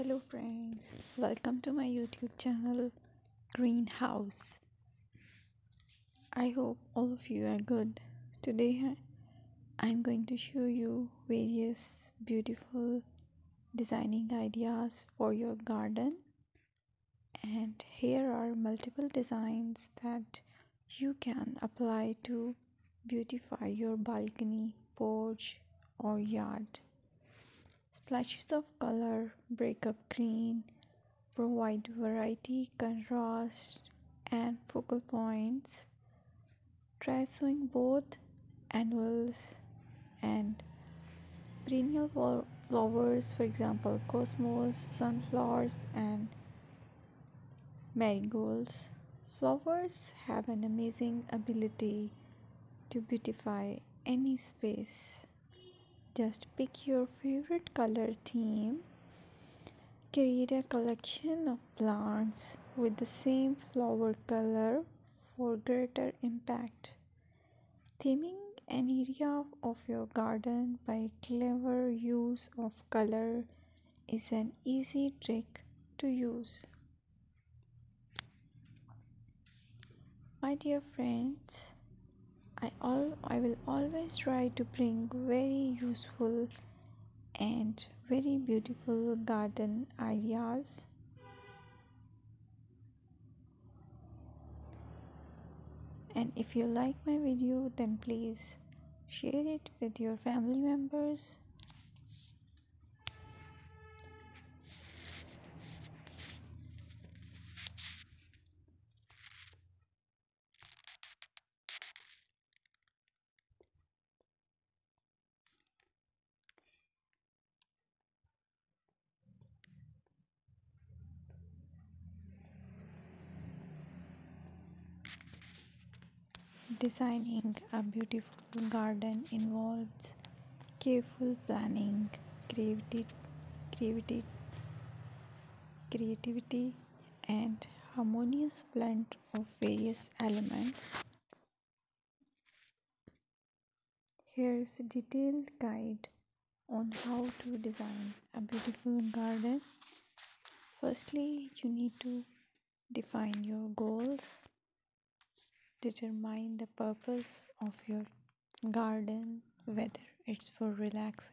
Hello friends, welcome to my YouTube channel Greenhouse. I hope all of you are good. Today I'm going to show you various beautiful designing ideas for your garden, and here are multiple designs that you can apply to beautify your balcony, porch or yard. Splashes of color break up green, provide variety, contrast, and focal points. Try sowing both annuals and perennial flowers, for example, cosmos, sunflowers, and marigolds. Flowers have an amazing ability to beautify any space. Just pick your favorite color theme. Create a collection of plants with the same flower color for greater impact. Theming an area of your garden by clever use of color is an easy trick to use. My dear friends, I will always try to bring very useful and very beautiful garden ideas. And if you like my video, then please share it with your family members. Designing a beautiful garden involves careful planning, creativity, creativity, and harmonious blend of various elements. Here's a detailed guide on how to design a beautiful garden. Firstly, you need to define your goals. Determine the purpose of your garden, whether it's for relaxation